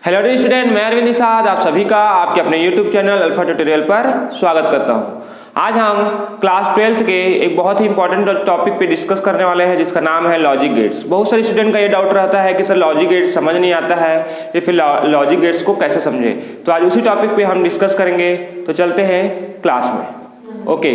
Hello dear student, मैं अरविंद निषाद आप सभी का आपके अपने यूट्यूब चैनल अल्फा ट्यूटोरियल पर स्वागत करता हूं। आज हम क्लास 12th के एक बहुत ही इंपॉर्टेंट टॉपिक पे डिस्कस करने वाले हैं जिसका नाम है लॉजिक गेट्स। बहुत सारे स्टूडेंट का ये डाउट रहता है कि सर लॉजिक गेट्स समझ नहीं आता है या फिर लॉजिक गेट्स को कैसे समझे, तो आज उसी टॉपिक पे हम डिस्कस करेंगे। तो चलते हैं क्लास में। ओके,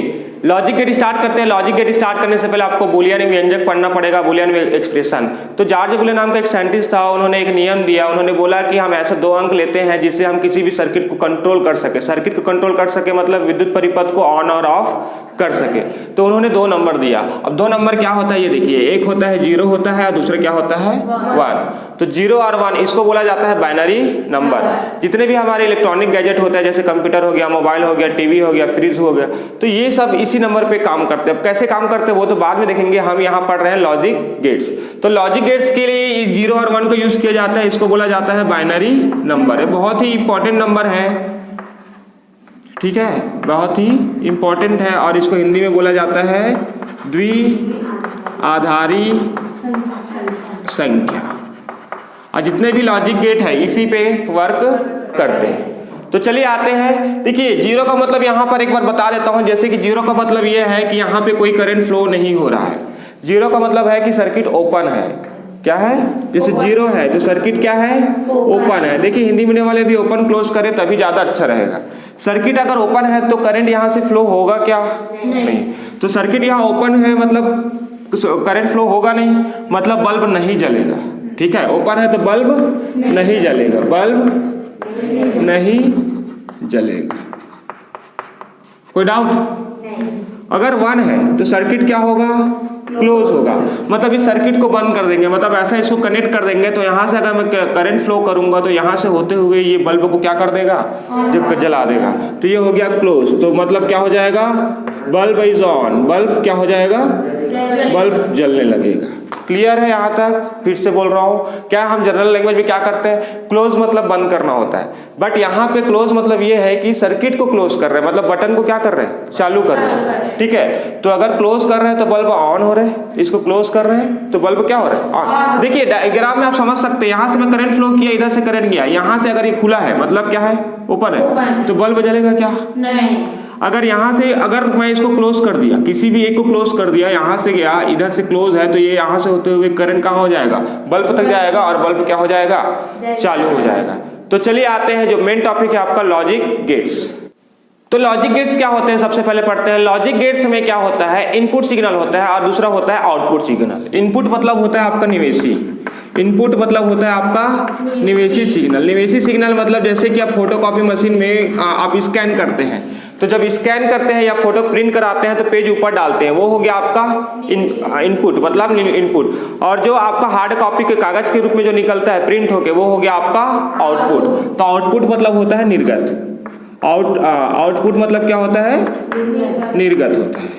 लॉजिक गेट स्टार्ट करते हैं। लॉजिक गेट स्टार्ट करने से पहले आपको बूलियन व्यंजक पढ़ना पड़ेगा, बूलियन एक्सप्रेशन। तो जॉर्ज बूलियन नाम का एक साइंटिस्ट था, उन्होंने एक नियम दिया। उन्होंने बोला कि हम ऐसे 2 अंक लेते हैं जिससे हम किसी भी सर्किट को कंट्रोल कर सके। सर्किट को कंट्रोल कर सके मतलब विद्युत परिपथ को ऑन और ऑफ कर सके। तो उन्होंने 2 नंबर दिया। अब 2 नंबर क्या होता है ये देखिए, एक होता है 0 होता है और दूसरा क्या होता है 1। तो 0 और 1 इसको बोला जाता है बाइनरी नंबर। जितने भी हमारे इलेक्ट्रॉनिक गैजेट होते हैं जैसे कंप्यूटर हो गया, मोबाइल हो गया, टीवी हो गया, फ्रिज हो गया, तो ये सब इसी नंबर पे काम करते हैं। अब कैसे काम करते हैं वो तो बाद में देखेंगे, हम यहाँ पढ़ रहे हैं लॉजिक गेट्स। तो लॉजिक गेट्स के लिए 0 और 1 को यूज किया जाता है, इसको बोला जाता है बाइनरी नंबर। बहुत ही इंपॉर्टेंट नंबर है, ठीक है, बहुत ही इंपॉर्टेंट है। और इसको हिंदी में बोला जाता है द्विआधारी संख्या। और जितने भी लॉजिक गेट है इसी पे वर्क करते हैं। तो चलिए आते हैं। देखिए 0 का मतलब यहाँ पर एक बार बता देता हूँ। जैसे कि 0 का मतलब ये है कि यहाँ पे कोई करंट फ्लो नहीं हो रहा है। 0 का मतलब है कि सर्किट ओपन है। क्या है? जैसे 0 है तो सर्किट क्या है? ओपन है। देखिए हिंदी मीडियम वाले भी ओपन क्लोज करें तभी ज्यादा अच्छा रहेगा। सर्किट अगर ओपन है तो करंट यहाँ से फ्लो होगा क्या? नहीं। तो सर्किट यहाँ ओपन है मतलब करंट फ्लो होगा नहीं, मतलब बल्ब नहीं जलेगा। ठीक है, ओपन है तो बल्ब नहीं जलेगा, बल्ब नहीं जलेगा। कोई डाउट? अगर 1 है तो सर्किट क्या होगा? क्लोज होगा, मतलब इस सर्किट को बंद कर देंगे। मतलब ऐसा इसको कनेक्ट कर देंगे तो यहाँ से अगर मैं करंट फ्लो करूंगा तो यहाँ से होते हुए ये बल्ब को क्या कर देगा? जला देगा। तो ये हो गया क्लोज। तो मतलब क्या हो जाएगा? बल्ब इज ऑन, बल्ब क्या हो जाएगा? बल्ब जलने लगेगा। क्लियर है यहाँ तक? फिर से बोल रहा हूँ, क्या हम जनरल लैंग्वेज में क्या करते हैं? क्लोज मतलब बंद करना होता है, बट यहाँ पे क्लोज मतलब ये है कि सर्किट को क्लोज कर रहे हैं, मतलब बटन को क्या कर रहे हैं? चालू कर रहे हैं। ठीक है, तो अगर क्लोज कर रहे हैं तो बल्ब ऑन हो रहे हैं, इसको क्लोज कर रहे हैं तो बल्ब क्या हो रहा है? ऑन। देखिए डायग्राम में आप समझ सकते हैं, यहाँ से मैं करंट फ्लो किया, इधर से करंट गया, यहाँ से अगर ये खुला है मतलब क्या है? ओपन है, तो बल्ब जलेगा क्या? नहीं। अगर यहाँ से अगर मैं इसको क्लोज कर दिया, किसी भी एक को क्लोज कर दिया, यहाँ से गया, इधर से क्लोज है, तो ये यहाँ से होते हुए करंट कहाँ हो जाएगा? बल्ब तक जाएगा और बल्ब क्या हो जाएगा? चालू हो जाएगा। तो चलिए आते हैं जो मेन टॉपिक है आपका लॉजिक गेट्स। तो लॉजिक गेट्स क्या होते हैं सबसे पहले पढ़ते हैं। लॉजिक गेट्स में क्या होता है? इनपुट सिग्नल होता है और दूसरा होता है आउटपुट सिग्नल। इनपुट मतलब होता है आपका निवेशी, इनपुट मतलब होता है आपका निवेशी सिग्नल। निवेशी सिग्नल मतलब जैसे कि आप फोटोकॉपी मशीन में आप स्कैन करते हैं, तो जब स्कैन करते हैं या फोटो प्रिंट कराते हैं तो पेज ऊपर डालते हैं, वो हो गया आपका इनपुट मतलब इनपुट। और जो आपका हार्ड कॉपी के कागज के रूप में जो निकलता है प्रिंट होके, वो हो गया आपका आउटपुट। तो आउटपुट मतलब होता है निर्गत। आउटपुट मतलब क्या होता है? निर्गत होता है।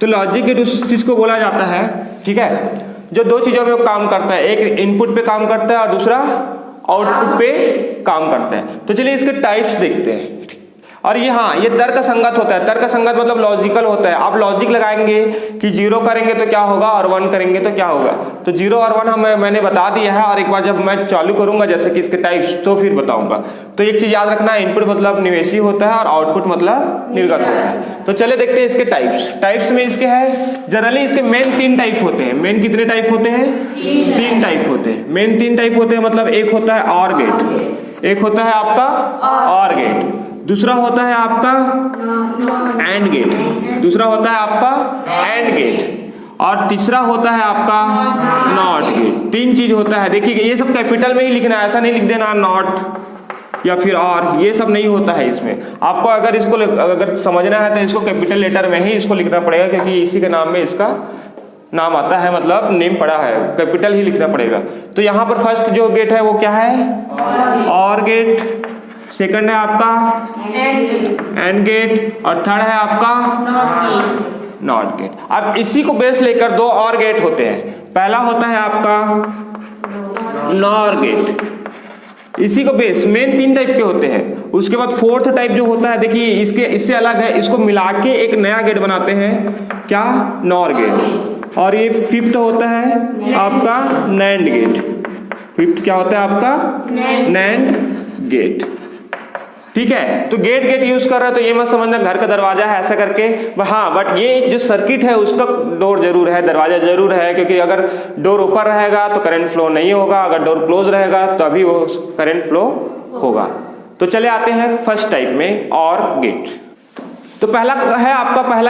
तो लॉजिक गेट उस चीज को बोला जाता है, ठीक है, जो 2 चीजों में काम करता है। एक इनपुट पे काम करता है और दूसरा आउटपुट पे काम करता है। तो चलिए इसके टाइप्स देखते हैं। और ये हाँ, ये तर्क संगत होता है। तर्क संगत मतलब लॉजिकल होता है। आप लॉजिक लगाएंगे कि 0 करेंगे तो क्या होगा और 1 करेंगे तो क्या होगा। तो 0 और 1 मैंने बता दिया है, और एक बार जब मैं चालू करूंगा जैसे कि इसके टाइप्स तो फिर बताऊंगा। तो एक चीज याद रखना, इनपुट मतलब निवेशी होता है और आउटपुट मतलब निर्गत होता है। तो चले देखते हैं इसके टाइप्स। टाइप्स में इसके है जनरली इसके मेन 3 टाइप होते हैं। मेन कितने टाइप होते हैं? 3 टाइप होते हैं। मेन 3 टाइप होते हैं, मतलब एक होता है ऑर गेट, एक होता है आपका ऑर गेट, दूसरा होता है आपका एंड गेट, दूसरा होता है आपका एंड गेट, और तीसरा होता है आपका नॉट गेट। 3 चीज होता है। देखिए ये सब कैपिटल में ही लिखना है, ऐसा नहीं लिख देना नॉट या फिर और, ये सब नहीं होता है इसमें। आपको अगर इसको अगर समझना है तो इसको कैपिटल लेटर में ही इसको लिखना पड़ेगा, क्योंकि इसी के नाम में इसका नाम आता है, मतलब नेम पड़ा है, कैपिटल ही लिखना पड़ेगा। तो यहाँ पर फर्स्ट जो गेट है वो क्या है? ऑर गेट, सेकंड है आपका एंड गेट, और थर्ड है आपका नॉट गेट। अब इसी को बेस लेकर 2 और गेट होते हैं। पहला होता है आपका नॉर गेट, इसी को बेस मेन 3 टाइप के होते हैं। उसके बाद 4th टाइप जो होता है, देखिए इससे अलग है, इसको मिला के एक नया गेट बनाते हैं, क्या? NOR gate. और ये 5th होता है आपका नैंड गेट। फिफ्थ क्या होता है आपका नैंड गेट। ठीक है, तो गेट यूज कर रहा है तो ये मत समझना घर का दरवाजा है ऐसा करके। हाँ, बट ये जो सर्किट है उसका डोर जरूर है, दरवाजा जरूर है, क्योंकि अगर डोर ओपन रहेगा तो करंट फ्लो नहीं होगा, अगर डोर क्लोज रहेगा तो अभी वो करंट फ्लो होगा। तो चले आते हैं फर्स्ट टाइप में, और गेट। तो पहला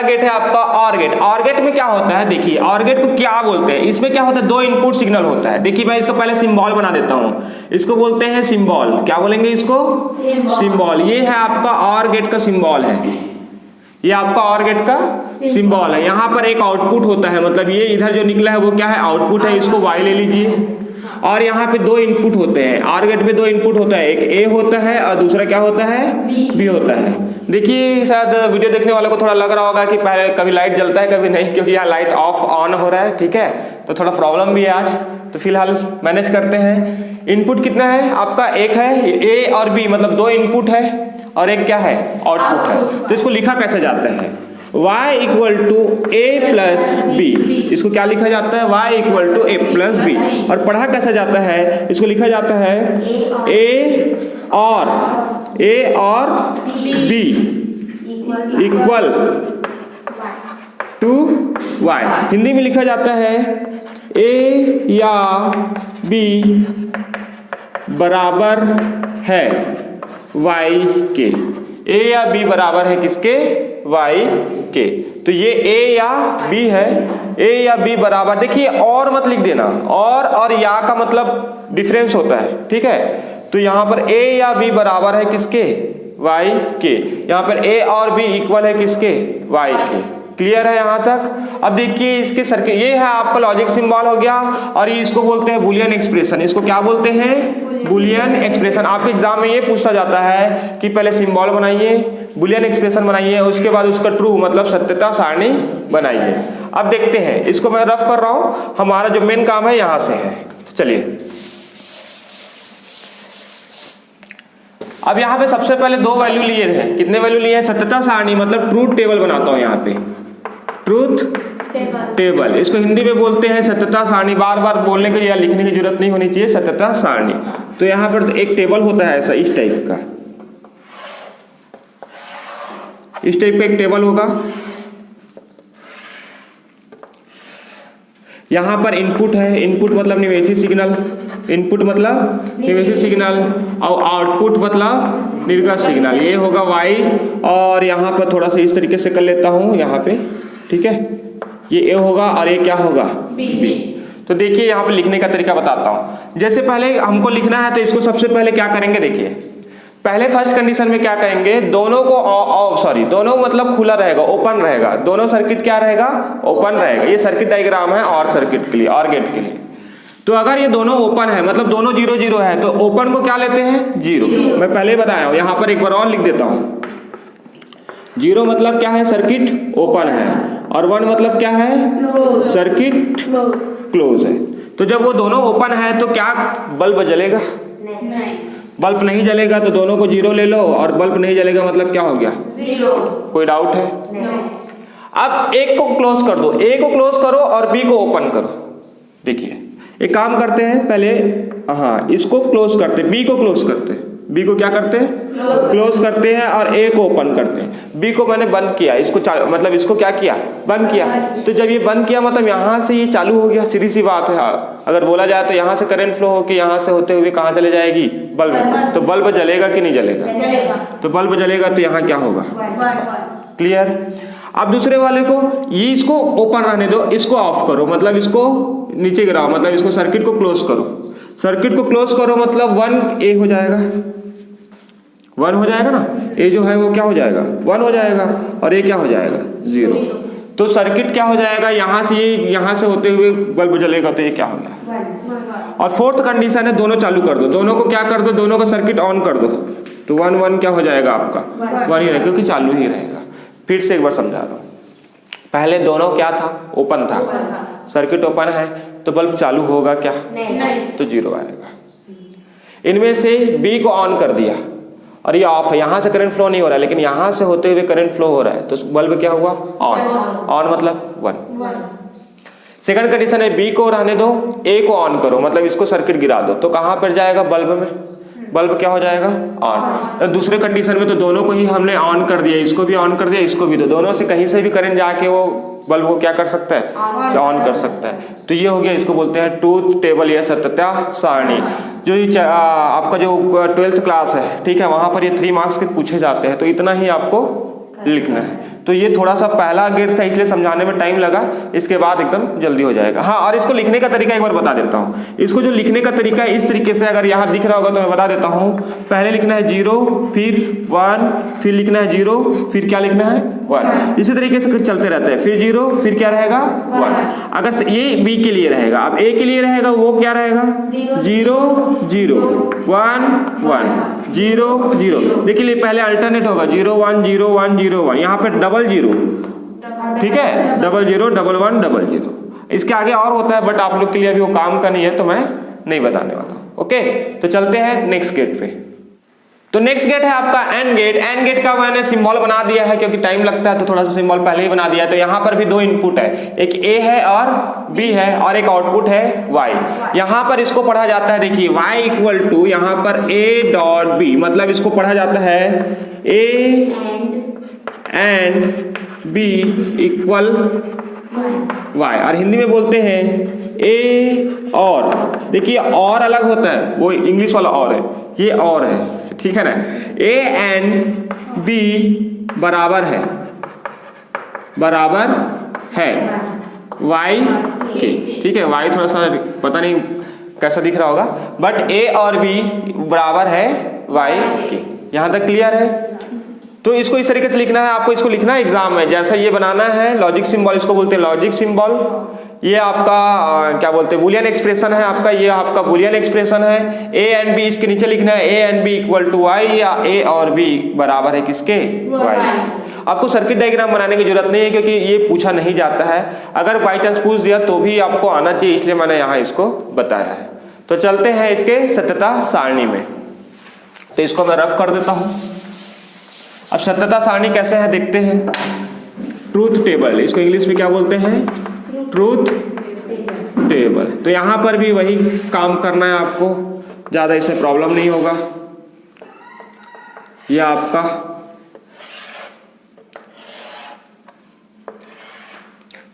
गेट है आपका और गेट। और गेट में क्या होता है, देखिए और गेट को क्या बोलते हैं। इसमें क्या होता है, दो इनपुट सिग्नल होता है। देखिए मैं इसका पहले सिंबल बना देता हूं, इसको बोलते हैं सिंबल। क्या बोलेंगे इसको, सिंबल। ये है आपका और गेट का सिंबल है, ये आपका और गेट का सिंबल है। यहाँ पर एक आउटपुट होता है, मतलब ये इधर जो निकला है वो क्या है, आउटपुट है, इसको वाई ले लीजिए। और यहाँ पे दो इनपुट होते हैं, आर गेट में दो इनपुट होता है, एक ए होता है और दूसरा क्या होता है, बी होता है। देखिए शायद वीडियो देखने वालों को थोड़ा लग रहा होगा कि पहले कभी लाइट जलता है कभी नहीं, क्योंकि यहाँ लाइट ऑफ ऑन हो रहा है। ठीक है, तो थोड़ा प्रॉब्लम भी है आज, तो फिलहाल मैनेज करते हैं। इनपुट कितना है आपका, एक है, ए और बी मतलब दो इनपुट है, और एक क्या है, आउटपुट है। तो इसको लिखा कैसे जाता है, y equal to A plus B. इसको क्या लिखा जाता है, y equal to A plus B. और पढ़ा कैसे जाता है, इसको लिखा जाता है ए और B equal to y। Hindi में लिखा जाता है ए या बी बराबर है y के। ए या बी बराबर है किसके, y के। तो ये ए या बी है, ए या बी बराबर, देखिए और मत लिख देना, और या का मतलब डिफरेंस होता है। ठीक है, तो यहाँ पर ए या बी बराबर है किसके, y के। यहाँ पर ए और बी इक्वल है किसके, y के। क्लियर है यहाँ तक। अब देखिए इसके सर्किट, ये है आपका लॉजिक सिंबल हो गया, और ये इसको बोलते हैं बुलियन एक्सप्रेशन। इसको क्या बोलते हैं, बुलियन एक्सप्रेशन। आपके एग्जाम में ये पूछा जाता है कि पहले सिंबल बनाइए, बुलियन एक्सप्रेशन बनाइए, उसके बाद उसका ट्रू मतलब सत्यता सारणी बनाइए। अब देखते हैं, इसको मैं रफ कर रहा हूं, हमारा जो मेन काम है यहां से है। तो चलिए अब यहाँ पे सबसे पहले दो वैल्यू लिए हैं। कितने वैल्यू लिए हैं, सत्यता सारणी मतलब ट्रूथ टेबल बनाता हूं यहाँ पे, ट्रूथ टेबल। इसको हिंदी में बोलते हैं सत्यता सारणी। बार बार बोलने की या लिखने की जरूरत नहीं होनी चाहिए, सत्यता सारणी। तो यहाँ पर एक टेबल होता है ऐसा, इस टाइप का, इस टाइप का एक टेबल होगा। यहाँ पर इनपुट है, इनपुट मतलब निवेशी सिग्नल, इनपुट मतलब निवेशी सिग्नल, और आउटपुट मतलब निर्गत सिग्नल। ये होगा y, और यहाँ पर थोड़ा सा इस तरीके से कर लेता हूँ यहाँ पे। ठीक है, ये a होगा और ये क्या होगा, b। तो देखिए यहाँ पे लिखने का तरीका बताता हूँ। जैसे पहले हमको लिखना है तो इसको सबसे पहले क्या करेंगे, देखिए पहले फर्स्ट कंडीशन में क्या करेंगे, दोनों को दोनों मतलब खुला रहेगा, ओपन रहेगा। दोनों सर्किट क्या रहेगा, ओपन रहेगा। ये सर्किट डायग्राम है और सर्किट के लिए, और गेट के लिए। तो अगर ये दोनों ओपन है मतलब दोनों 0 0 है, तो ओपन को क्या लेते हैं, 0। मैं पहले बताया हूँ, यहाँ पर एक बार और लिख देता हूँ। 0 मतलब क्या है, सर्किट ओपन है, और 1 मतलब क्या है, सर्किट क्लोज है। तो जब वो दोनों ओपन है तो क्या बल्ब जलेगा, नहीं। बल्ब नहीं जलेगा, तो दोनों को 0 ले लो, और बल्ब नहीं जलेगा मतलब क्या हो गया, 0। कोई डाउट है, नहीं। अब एक को क्लोज कर दो, ए को क्लोज करो और बी को ओपन करो। देखिए एक काम करते हैं पहले, हाँ इसको क्लोज करते, बी को क्लोज करते, बी को क्या करते हैं, क्लोज करते हैं, और ए को ओपन करते हैं। बी को मैंने बंद किया, इसको मतलब इसको क्या किया, बंद किया। तो जब ये बंद किया मतलब यहाँ से ये चालू हो गया, सीधी सी बात है। अगर बोला जाए तो यहाँ से करंट फ्लो होकर यहाँ से होते हुए कहाँ चले जाएगी, बल्ब। तो बल्ब जलेगा कि नहीं जलेगा, तो बल्ब जलेगा, तो यहाँ क्या होगा, क्लियर। अब दूसरे वाले को, ये इसको ओपन रहने दो, इसको ऑफ करो, मतलब इसको नीचे गिराओ, मतलब इसको सर्किट को क्लोज करो। सर्किट को क्लोज करो मतलब 1 ए हो जाएगा, 1 हो जाएगा ना, ए जो है वो क्या हो जाएगा, 1 हो जाएगा, और ए क्या हो जाएगा, 0। तो सर्किट क्या हो जाएगा, यहाँ से होते हुए बल्ब जलेगा, तो ये क्या हो गया। और फोर्थ कंडीशन है, दोनों चालू कर दो, दोनों को क्या कर दो, दोनों का सर्किट ऑन कर दो। तो 1 1 क्या हो जाएगा आपका, 1 ही रहेगा, क्योंकि चालू ही रहेगा। फिर से एक बार समझा दो, पहले दोनों क्या था, ओपन था, सर्किट ओपन है तो बल्ब चालू होगा क्या, नहीं। तो 0 आएगा। इनमें से बी को ऑन कर दिया और ये ऑफ है, यहाँ से करंट फ्लो नहीं हो रहा है, लेकिन यहाँ से होते हुए करंट फ्लो हो रहा है, तो बल्ब क्या हुआ, ऑन। ऑन मतलब 1। सेकंड कंडीशन है बी को रहने दो, ए को ऑन करो, मतलब इसको सर्किट गिरा दो, तो कहाँ पर जाएगा बल्ब में, बल्ब क्या हो जाएगा ऑन। तो दूसरे कंडीशन में तो दोनों को ही हमने ऑन कर दिया, इसको भी ऑन कर दिया, इसको भी, तो दोनों से कहीं से भी करंट जाके वो बल्ब को क्या कर सकता है, ऑन कर सकता है। तो ये हो गया, इसको बोलते हैं ट्रूथ टेबल या सत्यता सारणी। जो आपका जो 12th क्लास है, ठीक है, वहाँ पर ये 3 मार्क्स के पूछे जाते हैं, तो इतना ही आपको लिखना है। तो ये थोड़ा सा पहला गेट था इसलिए समझाने में टाइम लगा, इसके बाद एकदम जल्दी हो जाएगा। हाँ, और इसको लिखने का तरीका एक बार बता देता हूँ। इसको जो लिखने का तरीका है इस तरीके से, अगर यहाँ दिख रहा होगा तो मैं बता देता हूँ। पहले लिखना है 0, फिर 1, फिर लिखना है 0, फिर क्या लिखना है 1, इसी तरीके से चलते रहते हैं। फिर 0, फिर क्या रहेगा 1। अगर ये बी के लिए रहेगा, अब ए के लिए रहेगा वो क्या रहेगा 0 0 1 1 0 0। देखिए पहले अल्टरनेट होगा 0 1 0 1 0 1, यहाँ पे डबल 0, ठीक है, 0 0 1 1 0 0। इसके आगे और होता है बट आप लोग के लिए अभी वो काम का नहीं है तो मैं नहीं बताने वाला हूँ। ओके, तो चलते हैं नेक्स्ट गेट पे। तो नेक्स्ट गेट है आपका एंड गेट। एंड गेट का मैंने सिंबल बना दिया है क्योंकि टाइम लगता है तो थोड़ा सा सिंबल पहले ही बना दिया है। तो यहाँ पर भी 2 इनपुट है, एक ए है और बी है, और एक आउटपुट है वाई। यहाँ पर इसको पढ़ा जाता है, देखिए वाई इक्वल टू यहाँ पर ए डॉट बी, मतलब इसको पढ़ा जाता है A and B equal Y, और हिंदी में बोलते हैं ए और। देखिए और अलग होता है, वो इंग्लिश वाला और है, ये और है, ठीक है ना। ए एंड बी बराबर है वाई के, ठीक है। वाई थोड़ा सा पता नहीं कैसा दिख रहा होगा, बट ए और बी बराबर है वाई के। यहां तक क्लियर है। तो इसको इस तरीके से लिखना है आपको, इसको लिखना है एग्जाम में, जैसा ये बनाना है लॉजिक सिंबल, इसको बोलते हैं लॉजिक सिंबल। ये आपका क्या बोलते हैं बुलियन एक्सप्रेशन है आपका, ये आपका बुलियन एक्सप्रेशन है। ए एंड बी इसके नीचे लिखना है A and B equal to Y, या ए और बी बराबर है किसके वाई। आपको सर्किट डायग्राम बनाने की जरूरत नहीं है क्योंकि ये पूछा नहीं जाता है, अगर बाई चांस पूछ दिया तो भी आपको आना चाहिए, इसलिए मैंने यहाँ इसको बताया है। तो चलते हैं इसके सत्यता सारणी में। तो इसको मैं रफ कर देता हूँ। अब सत्यता सारणी कैसे है देखते हैं। ट्रूथ टेबल, इसको इंग्लिश में क्या बोलते हैं, ट्रूथ टेबल। तो यहां पर भी वही काम करना है आपको, ज्यादा इससे प्रॉब्लम नहीं होगा। यह आपका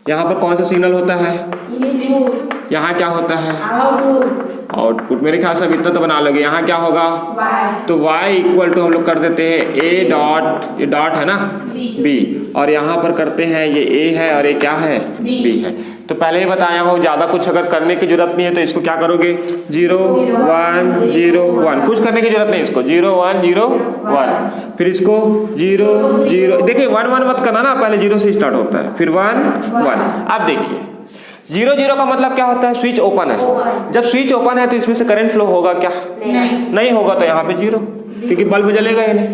यहां पर कौन सा सिग्नल होता है, यहाँ क्या होता है आउटपुट। मेरे ख्याल से अब इतना तो बना लगे। यहाँ क्या होगा तो y इक्वल टू हम लोग कर देते हैं a डॉट, ये डॉट है ना b, और यहाँ पर करते हैं ये a है और ये क्या है b है। तो पहले ही बताया हुआ, ज्यादा कुछ अगर करने की जरूरत नहीं है तो इसको क्या करोगे 0 1 0 1, कुछ करने की जरूरत नहीं, इसको 0 1 0 1, फिर इसको 0 0, देखिए 1 1 मत करना ना, पहले 0 से स्टार्ट होता है, फिर 1 1। अब देखिए 0 0 का मतलब क्या होता है, स्विच ओपन है। जब स्विच ओपन है तो इसमें से करंट फ्लो होगा क्या, नहीं होगा, तो यहाँ पे 0, क्योंकि बल्ब जलेगा ही नहीं,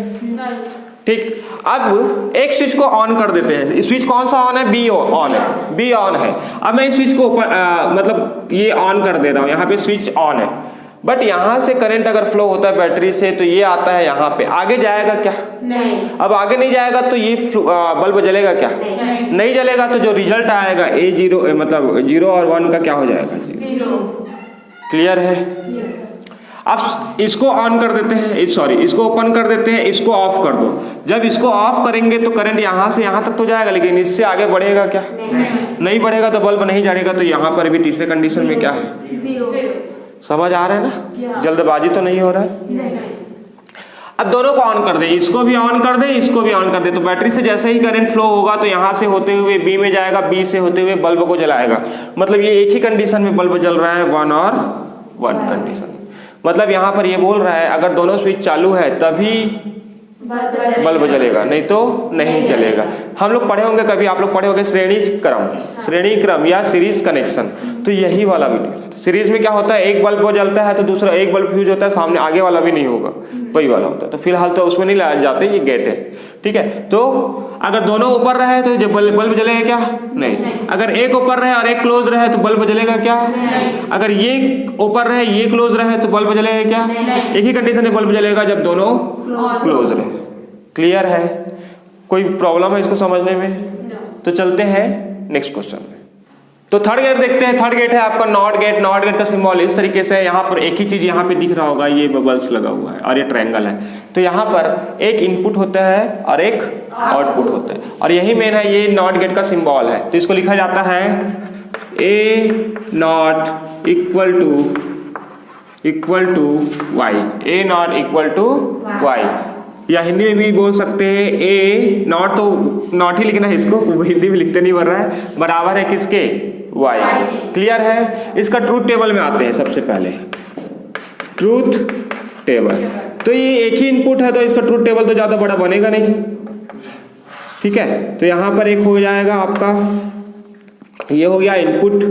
ठीक। अब एक स्विच को ऑन कर देते हैं। स्विच कौन सा ऑन है, बी ऑन है, बी ऑन है। अब मैं इस स्विच को मतलब ये ऑन कर दे रहा हूँ, यहाँ पे स्विच ऑन है, बट यहाँ से करंट अगर फ्लो होता है बैटरी से तो ये आता है यहाँ पे, आगे जाएगा क्या, नहीं। अब आगे नहीं जाएगा तो ये बल्ब जलेगा क्या, नहीं जलेगा। तो जो रिजल्ट आएगा A0 मतलब 0 और 1 का क्या हो जाएगा 0। क्लियर है। अब इसको ऑन कर देते हैं, सॉरी इसको ओपन कर देते हैं, इसको ऑफ कर दो। जब इसको ऑफ करेंगे तो करंट यहाँ से यहाँ तक तो जाएगा, लेकिन इससे आगे बढ़ेगा क्या, नहीं बढ़ेगा, तो बल्ब नहीं जलेगा। तो यहाँ पर भी तीसरे कंडीशन में क्या है, समझ आ रहा है ना, जल्दबाजी तो नहीं हो रहा है। अब दोनों को ऑन कर दे, इसको भी ऑन कर दे, इसको भी ऑन कर दे। तो बैटरी से जैसे ही करंट फ्लो होगा तो यहाँ से होते हुए बी में जाएगा, बी से होते हुए बल्ब को जलाएगा। मतलब ये एक ही कंडीशन में बल्ब जल रहा है, 1 और 1 कंडीशन। मतलब यहाँ पर ये बोल रहा है अगर दोनों स्विच चालू है तभी बल्ब जलेगा, नहीं तो नहीं चलेगा। हम लोग पढ़े होंगे, कभी आप लोग पढ़े होंगे श्रेणी क्रम या सीरीज कनेक्शन, तो यही वाला वीडियो। सीरीज में क्या होता है, एक बल्ब जलता है तो दूसरा एक बल्ब फ्यूज होता है, सामने आगे वाला भी नहीं होगा, वही वाला होता है। तो फिलहाल तो उसमें नहीं लाए जाते, ये गेट है, ठीक है। तो अगर दोनों ऊपर रहे तो बल्ब जलेगा क्या, नहीं। अगर एक ऊपर रहे और एक क्लोज रहे तो बल्ब जलेगा क्या, अगर ये ऊपर रहे ये क्लोज रहे तो बल्ब जलेगा क्या, एक ही कंडीशन में बल्ब जलेगा जब दोनों क्लोज रहे। क्लियर है, कोई प्रॉब्लम है इसको समझने में। तो चलते हैं नेक्स्ट क्वेश्चन में। तो थर्ड गेट देखते हैं। थर्ड गेट है आपका नॉट गेट। नॉट गेट का सिंबल इस तरीके से है, यहाँ पर एक ही चीज यहाँ पे दिख रहा होगा, ये बबल्स लगा हुआ है और ये ट्रायंगल है। तो यहाँ पर एक इनपुट होता है और एक आउटपुट होता है, और यही मेन है, ये नॉट गेट का सिंबल है। तो इसको लिखा जाता है A not equal to Y, A not equal to Y, या हिंदी में भी बोल सकते हैं ए नॉट, तो नॉट ही लिखना है इसको, हिंदी में लिखते नहीं बन रहा है, बराबर है किसके, वाई। क्लियर है। इसका ट्रूथ टेबल में आते हैं। सबसे पहले ट्रूथ टेबल, तो ये एक ही इनपुट है तो इसका ट्रूथ टेबल तो ज्यादा बड़ा बनेगा नहीं, ठीक है। तो यहां पर एक हो जाएगा आपका, ये हो गया इनपुट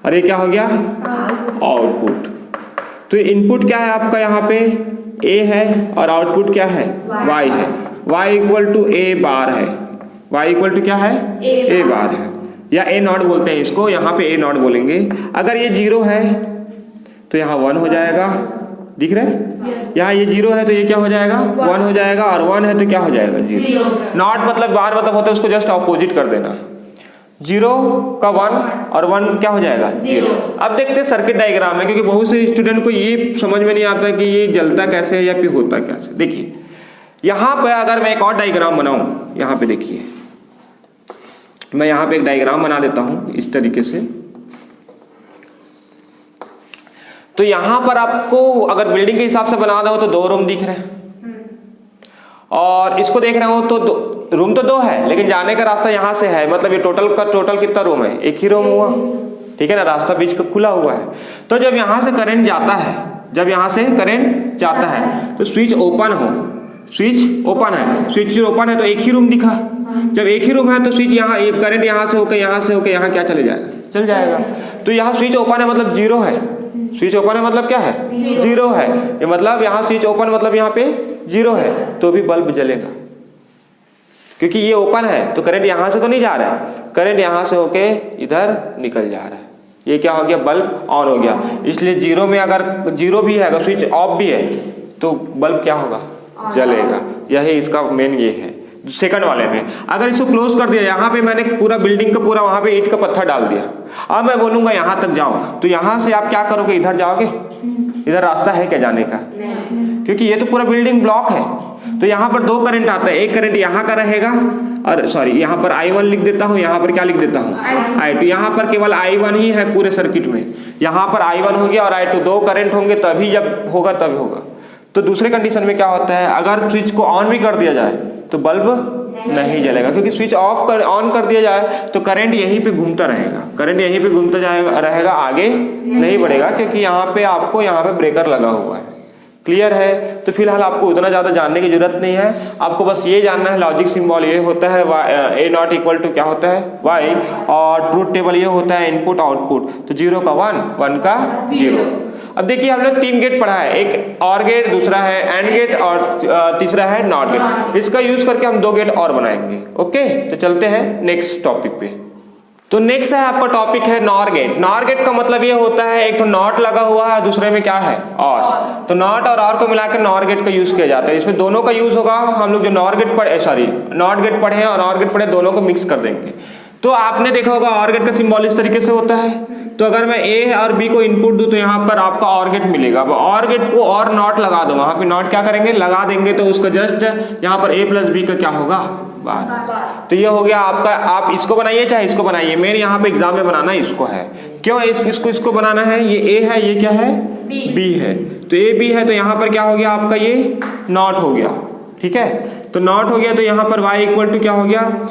और ये क्या हो गया, आउटपुट। तो इनपुट क्या है आपका, यहाँ पे ए है और आउटपुट क्या है, वाई है। वाई इक्वल टू ए बार है, वाई इक्वल टू क्या है, ए बार है, या ए नॉट बोलते हैं इसको, यहाँ पे ए नॉट बोलेंगे। अगर ये 0 है तो यहाँ 1 हो जाएगा, दिख रहा है। यहाँ ये 0 है तो ये क्या हो जाएगा, 1 हो जाएगा, और 1 है तो क्या हो जाएगा, 0। नॉट मतलब बार मतलब होता है उसको जस्ट ऑपोजिट कर देना। 0 का 1 और 1 क्या हो जाएगा, 0। अब देखते हैं सर्किट डायग्राम में, क्योंकि बहुत से स्टूडेंट को ये समझ में नहीं आता कि ये जलता कैसे है या फिर होता कैसे। देखिए यहाँ पे अगर मैं एक और डायग्राम बनाऊं, यहाँ पे देखिए मैं यहाँ पे एक डायग्राम बना देता हूं इस तरीके से। तो यहाँ पर आपको अगर बिल्डिंग के हिसाब से बनाना हो तो 2 रूम दिख रहे हैं, और इसको देख रहे हो तो रूम तो 2 है, लेकिन जाने का रास्ता यहाँ से है, मतलब ये टोटल कितना रूम है, एक ही रूम हुआ, ठीक है ना, रास्ता बीच का खुला हुआ है। तो जब यहाँ से करंट जाता है, जब यहाँ से करंट जाता है तो स्विच ओपन हो, स्विच ओपन है, स्विच ओपन है तो एक ही रूम दिखा। जब एक ही रूम है तो स्विच यहाँ, करंट यहाँ से होकर यहाँ क्या चले जाएगा, चल जाएगा। तो यहाँ स्विच ओपन है मतलब 0 है, स्विच ओपन है मतलब क्या है, 0 है। ये मतलब यहाँ स्विच ओपन मतलब यहाँ पे 0 है तो भी बल्ब जलेगा, क्योंकि ये ओपन है तो करंट यहाँ से तो नहीं जा रहा है, करंट यहाँ से होके इधर निकल जा रहा है। ये क्या हो गया, बल्ब ऑन हो गया। इसलिए 0 में अगर 0 भी है, अगर स्विच ऑफ भी है तो बल्ब क्या होगा, जलेगा। यही इसका मेन ये है। सेकंड वाले में अगर इसको क्लोज कर दिया, यहाँ पे मैंने पूरा बिल्डिंग का पूरा वहां पे ईंट का पत्थर डाल दिया, अब मैं बोलूंगा यहाँ तक जाओ, तो यहाँ से आप क्या करोगे, इधर जाओगे, इधर रास्ता है क्या जाने का, क्योंकि ये तो पूरा बिल्डिंग ब्लॉक है। तो यहाँ पर 2 करंट आता है, एक करंट यहाँ का रहेगा, और सॉरी यहाँ पर I1 लिख देता हूँ, यहाँ पर क्या लिख देता हूँ, I2। यहाँ पर केवल I1 ही है पूरे सर्किट में, यहाँ पर I1 हो गया और I2, 2 करंट होंगे तभी जब होगा तब होगा। तो दूसरे कंडीशन में क्या होता है, अगर स्विच को ऑन भी कर दिया जाए तो बल्ब नहीं जलेगा, क्योंकि स्विच ऑन कर दिया जाए तो करंट यहीं पे घूमता रहेगा, करंट यहीं पे घूमता रहेगा, आगे नहीं बढ़ेगा, क्योंकि यहाँ पे आपको यहाँ पे ब्रेकर लगा हुआ है। क्लियर है। तो फिलहाल आपको उतना ज़्यादा जानने की जरूरत नहीं है, आपको बस ये जानना है लॉजिक सिंबल ये होता है ए नॉट इक्वल टू क्या होता है, वाई, और ट्रूथ टेबल ये होता है इनपुट आउटपुट। तो 0 का 1, 1 का 0। अब देखिए हम लोग 3 गेट पढ़ा है, एक और गेट, दूसरा है एंड गेट, और तीसरा है नॉट गेट। इसका यूज करके हम 2 गेट और बनाएंगे। ओके, तो चलते हैं नेक्स्ट टॉपिक पे। तो नेक्स्ट है आपका टॉपिक है नॉर गेट। नॉर गेट का मतलब ये होता है, एक तो नॉट लगा हुआ है, दूसरे में क्या है, और। तो नॉट और को मिलाकर नॉर गेट का यूज किया जाता है। इसमें दोनों का यूज होगा। हम लोग जो नॉट गेट पढ़े हैं और नॉर गेट पढ़े, दोनों को मिक्स कर देंगे। तो आपने देखा होगा ऑर गेट का सिंबल इस तरीके से होता है। तो अगर मैं ए और बी को इनपुट दूं तो यहाँ पर आपका ऑर गेट मिलेगा। अब ऑर गेट को और नॉट लगा दो, वहां पे नॉट क्या करेंगे, लगा देंगे, तो उसका जस्ट यहाँ पर ए प्लस बी का क्या होगा, बार। तो ये हो गया आपका। आप इसको बनाइए चाहे इसको बनाइए, मेरे यहाँ पे एग्जाम में बनाना इसको है। क्यों इसको बनाना है, ये ए है, ये क्या है, बी है। तो ए बी है तो यहाँ पर क्या हो गया आपका, ये नॉट हो गया। ठीक है, तो नॉट हो गया तो यहाँ पर y इक्वल टू क्या हो गया,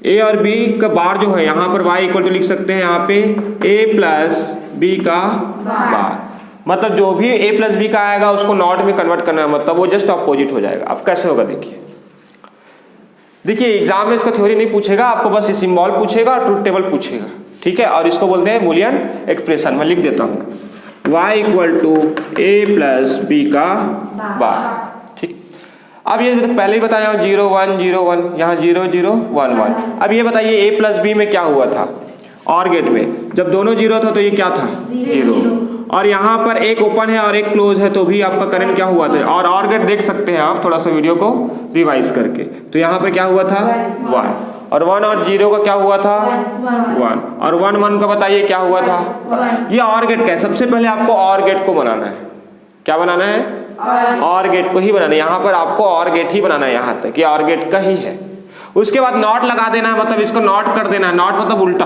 ए और बी का बार जो है यहाँ पर y इक्वल टू लिख सकते हैं यहाँ पे a प्लस बी का बार। मतलब जो भी a प्लस बी का आएगा उसको नॉट में कन्वर्ट करना है, मतलब वो जस्ट अपोजिट हो जाएगा। अब कैसे होगा देखिए एग्जाम में इसका थ्योरी नहीं पूछेगा आपको, बस ये सिंबल पूछेगा और ट्रूथ टेबल पूछेगा। ठीक है, और इसको बोलते हैं बूलियन एक्सप्रेशन। मैं लिख देता हूँ y equal to a plus B का बार। ठीक, अब ये पहले ही बताया 0 1 0 1, यहाँ 0 0 1 1। अब ये बताइए a प्लस बी में क्या हुआ था, और गेट में जब दोनों 0 था तो ये क्या था, 0। और यहाँ पर एक ओपन है और एक क्लोज है तो भी आपका करंट क्या हुआ था। और गेट देख सकते हैं आप थोड़ा सा वीडियो को रिवाइज करके। तो यहाँ पर क्या हुआ था 1, और 1 और 0 का क्या हुआ था 1 और 1 1 का बताइए क्या हुआ था ये और गेट का है। सबसे पहले आपको और गेट को बनाना है। क्या बनाना है और गेट को ही बनाना है। यहाँ पर आपको और गेट ही बनाना है, यहाँ तक ये और गेट का ही है। उसके बाद नॉट लगा देना है, मतलब इसको नॉट कर देना है। नॉट मतलब उल्टा,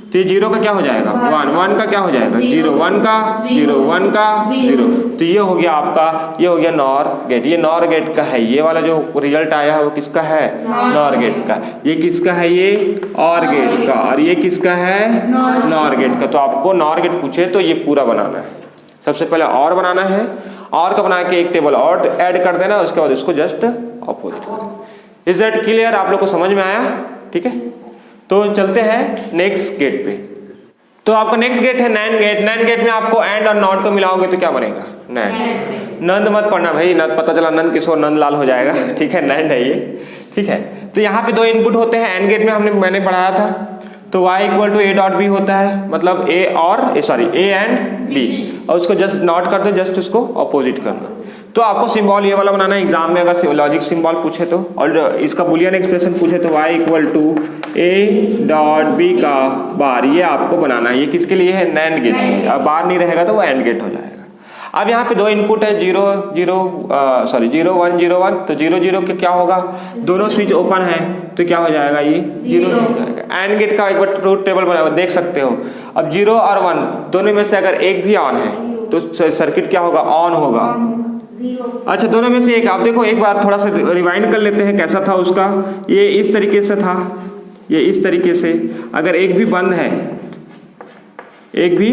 तो ये 0 का क्या हो जाएगा 1 1 का क्या हो जाएगा 0 1 का 0 1 का 0। तो ये हो गया आपका, ये हो गया नॉर गेट। ये नॉर गेट का है। ये वाला जो रिजल्ट आया है वो किसका है नॉर गेट का। ये किसका है ये और गेट का, और ये किसका है नॉर गेट का। तो आपको नॉर गेट पूछे तो ये पूरा बनाना है। सबसे पहले और बनाना है, और का बना के एक टेबल और ऐड कर देना, उसके बाद इसको जस्ट ऑपोजिट कर देना। Is that clear? आप लोग को समझ में आया? ठीक है, तो चलते हैं नेक्स्ट गेट पे। तो आपका नेक्स्ट गेट है नैंड गेट। नैंड गेट में आपको एंड और नॉट को मिलाओगे तो क्या बनेगा नैंड। नंद मत पढ़ना भाई, नंद पता चला नंद किशोर नंद लाल हो जाएगा। ठीक है, नैंड है ये। ठीक है, तो यहाँ पे 2 इनपुट होते हैं। एंड गेट में मैंने पढ़ाया था, तो y equal to a dot b होता है, मतलब a एंड b, और उसको जस्ट नॉट कर दो, जस्ट उसको अपोजिट करना। तो आपको सिंबल ये वाला बनाना है एग्जाम में, अगर लॉजिक सिंबल पूछे तो, और इसका बुलियन एक्सप्रेशन पूछे तो y equal to a dot b का बार, ये आपको बनाना है। ये किसके लिए है नैंड गेट के लिए। अब बार नहीं रहेगा तो वो एंड गेट हो जाएगा। अब यहाँ पे 2 इनपुट है 0 1 0 1। तो 0 0 के क्या होगा, दोनों स्विच ओपन है तो क्या हो जाएगा ये 0 हो जाएगा। एंड गेट का एक बार ट्रूथ टेबल बना देख सकते हो। अब 0 और 1 दोनों में से अगर एक भी ऑन है तो सर्किट क्या होगा ऑन होगा। अच्छा, दोनों में से एक। आप देखो एक बार थोड़ा सा रिवाइंड कर लेते हैं कैसा था उसका। ये इस तरीके से था, ये इस तरीके से। अगर एक भी बंद है, एक भी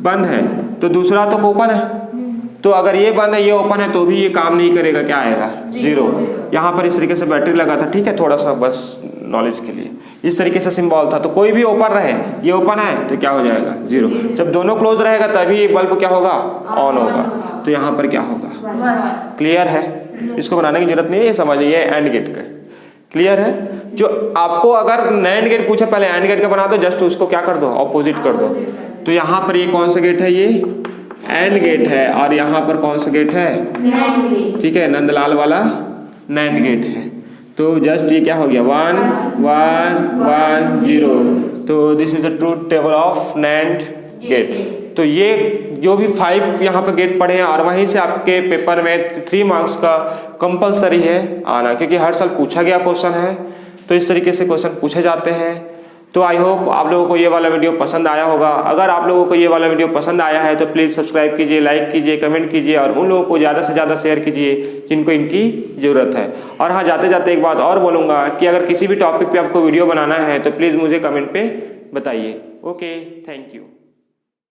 बंद है तो दूसरा तो ओपन है। तो अगर ये बंद है ये ओपन है तो भी ये काम नहीं करेगा, क्या आएगा 0। यहाँ पर इस तरीके से बैटरी लगा था। ठीक है, थोड़ा सा बस नॉलेज के लिए इस तरीके से सिंबल था। तो कोई भी ओपन रहे, ये ओपन है तो क्या हो जाएगा 0। जब दोनों क्लोज रहेगा तभी बल्ब क्या होगा ऑन होगा। तो यहाँ पर क्या होगा, क्लियर है? इसको बनाने की जरूरत नहीं है, ये समझिए एंड गेट का। क्लियर है? जो आपको अगर नैंड गेट पूछे पहले एंड गेट का बना दो, जस्ट उसको क्या कर दो ऑपोजिट कर दो। तो यहाँ पर ये कौन सा गेट है, ये एंड गेट है, और यहाँ पर कौन सा गेट है ठीक है, नंदलाल वाला नैंड गेट है। तो जस्ट ये क्या हो गया 1 1 1 0। तो this is the truth table of NAND gate. तो ये जो भी 5 यहाँ पे गेट पढ़े हैं, और वहीं से आपके पेपर में 3 मार्क्स का कंपलसरी है आना, क्योंकि हर साल पूछा गया क्वेश्चन है। तो इस तरीके से क्वेश्चन पूछे जाते हैं। तो आई होप आप लोगों को ये वाला वीडियो पसंद आया होगा। अगर आप लोगों को ये वाला वीडियो पसंद आया है तो प्लीज़ सब्सक्राइब कीजिए, लाइक कीजिए, कमेंट कीजिए, और उन लोगों को ज़्यादा से ज़्यादा शेयर कीजिए जिनको इनकी ज़रूरत है। और हाँ, जाते जाते एक बात और बोलूँगा कि अगर किसी भी टॉपिक पे आपको वीडियो बनाना है तो प्लीज़ मुझे कमेंट पे बताइए। Okay, thank you.